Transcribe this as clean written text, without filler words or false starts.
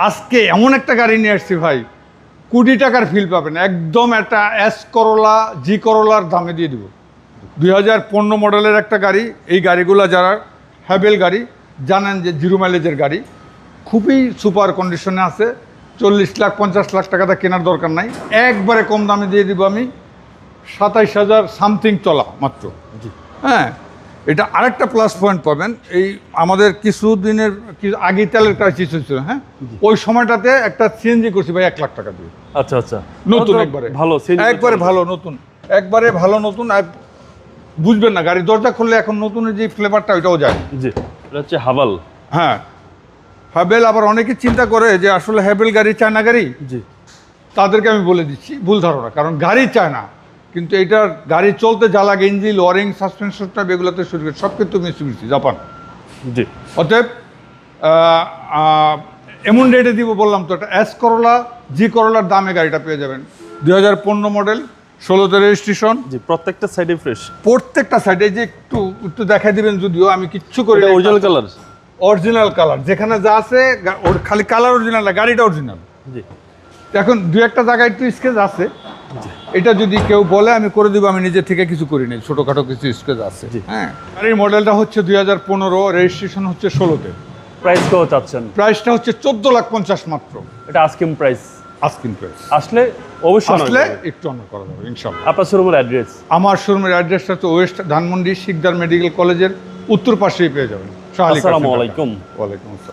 আজকে এমন একটা গাড়ি নিয়ে আসছি ভাই, কোটি টাকার ফিল পাবেন, একদম একটা এস করোলা জি করোলার দামে দিয়ে দিব। 2015 মডেলের একটা গাড়ি। এই গাড়িগুলো যারা হ্যাভেল গাড়ি জানেন যে জিরো মাইলেজের গাড়ি, খুবই সুপার কন্ডিশনে আছে। 40 লাখ 50 লাখ টাকাটা কেনার দরকার নাই, একবারে কম দামে দিয়ে দিব আমি। 27,000 সামথিং চলা মাত্র। হ্যাঁ, এটা আরেকটা প্লাস পয়েন্ট পাবেন, এই আমাদের কিছুদিনের আগে তেলের ক্রাইসিস হয়েছিল, হ্যাঁ, ওই সময়টাতে একটা সিএনজি করছি ভাই 1 লাখ টাকা দিয়ে। আচ্ছা আচ্ছা, নতুন একবারে ভালো, একবারে ভালো নতুন, একবারে ভালো নতুন। আর বুঝবেন না, গাড়ি দরজা খুললে এখন নতুনের যে ফ্লেভারটা ওইটাও যায়। জি, এটা হচ্ছে হাভাল। হ্যাঁ, হ্যাভেল। আবার অনেকে চিন্তা করে যে আসলে হ্যাভেল গাড়ি চায়না গাড়ি। জি, তাদেরকে আমি বলে দিচ্ছি ভুল ধারণা, কারণ গাড়ি চায় না, কিন্তু এটার গাড়ি চলতে যা লাগে ইঞ্জিন, ওয়ারিং, সাসপেনশনটা, এগুলোতে শুরু করে সব কিন্তু মিস্ত্রি জাপান। জি, অতএব এমন রেটে দিব বললাম তো, একটা এস করোলা জি করোলার দামে গাড়িটা পেয়ে যাবেন। 2015 মডেল, 16তে রেজিস্ট্রেশন। জি, প্রত্যেকটা সাইডে ফ্রেশ। প্রত্যেকটা সাইডে যে একটু একটু দেখাই দিবেন, যদিও আমি কিচ্ছু করি না। Original colour. অরিজিনাল কালার যেখানে যা আছে, ওর খালি কালার অরিজিনাল না, গাড়িটা অরিজিনাল। জি, এখন দু একটা জায়গায় একটু স্কেচ আছে, এটা যদি কেউ বলে আমি করে দিব, আমি নিজে থেকে কিছু করি নাই, ছোটোখাটো কিছু স্কেচ আছে। হ্যাঁ, গাড়ির মডেলটা হচ্ছে 2015, রেজিস্ট্রেশন হচ্ছে 16তে। প্রাইস কত চাচ্ছেন? প্রাইসটা হচ্ছে 14,50,000 মাত্র। এটা আস্কিং প্রাইস। Asking price. আসলে অবশ্যই আসলে একটু অন্য করা যাবে ইনশাল্লাহ। আপনার শোরুমের অ্যাড্রেস? আমার শোরুমের অ্যাড্রেসটা হচ্ছে ওয়েস্ট ধানমন্ডি শিকদার মেডিকেল কলেজের উত্তর পাশেই পেয়ে যাবেন। আসসালামু আলাইকুম। ওয়ালাইকুম আসসালাম।